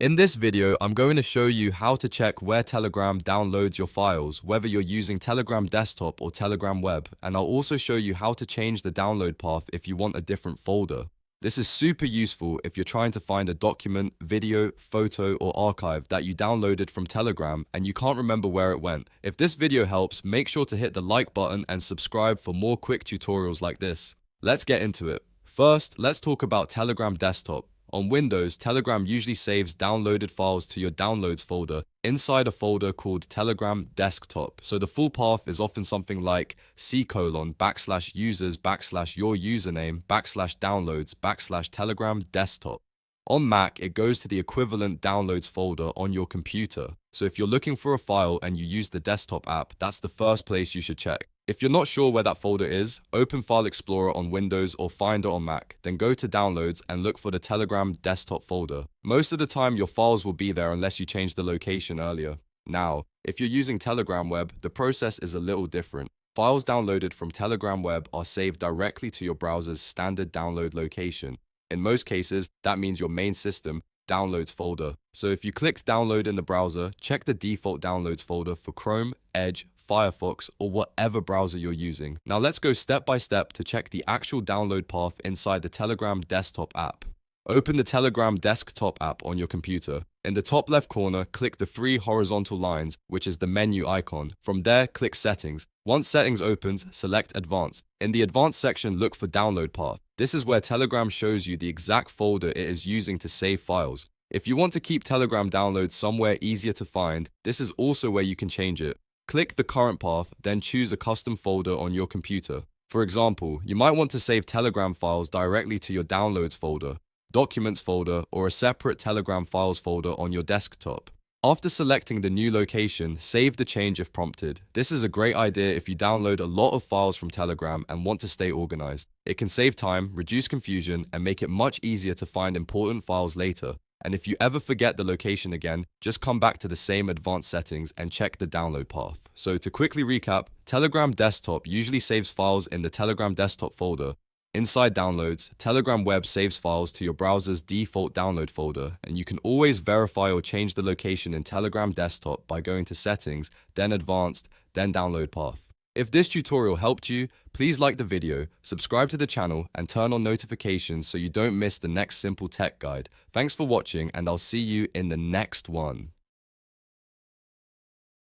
In this video, I'm going to show you how to check where Telegram downloads your files, whether you're using Telegram Desktop or Telegram Web, and I'll also show you how to change the download path if you want a different folder. This is super useful if you're trying to find a document, video, photo, or archive that you downloaded from Telegram and you can't remember where it went. If this video helps, make sure to hit the like button and subscribe for more quick tutorials like this. Let's get into it. First, let's talk about Telegram Desktop. On Windows, Telegram usually saves downloaded files to your Downloads folder inside a folder called Telegram Desktop. So the full path is often something like c:\users\your username \downloads\Telegram Desktop. On Mac, it goes to the equivalent Downloads folder on your computer. So if you're looking for a file and you use the desktop app, that's the first place you should check. If you're not sure where that folder is, open File Explorer on Windows or Finder on Mac, then go to Downloads and look for the Telegram Desktop folder. Most of the time, your files will be there unless you changed the location earlier. Now, if you're using Telegram Web, the process is a little different. Files downloaded from Telegram Web are saved directly to your browser's standard download location. In most cases, that means your main system, Downloads folder. So if you clicked Download in the browser, check the default Downloads folder for Chrome, Edge, Firefox, or whatever browser you're using. Now let's go step by step to check the actual download path inside the Telegram Desktop app. Open the Telegram Desktop app on your computer. In the top left corner, click the three horizontal lines, which is the menu icon. From there, click Settings. Once Settings opens, select Advanced. In the Advanced section, look for Download Path. This is where Telegram shows you the exact folder it is using to save files. If you want to keep Telegram downloads somewhere easier to find, this is also where you can change it. Click the current path, then choose a custom folder on your computer. For example, you might want to save Telegram files directly to your Downloads folder, Documents folder, or a separate Telegram files folder on your desktop. After selecting the new location, save the change if prompted. This is a great idea if you download a lot of files from Telegram and want to stay organized. It can save time, reduce confusion, and make it much easier to find important files later. And if you ever forget the location again, just come back to the same advanced settings and check the download path. So to quickly recap, Telegram Desktop usually saves files in the Telegram Desktop folder. Inside Downloads, Telegram Web saves files to your browser's default download folder, and you can always verify or change the location in Telegram Desktop by going to Settings, then Advanced, then Download Path. If this tutorial helped you, please like the video, subscribe to the channel, and turn on notifications so you don't miss the next simple tech guide. Thanks for watching, and I'll see you in the next one.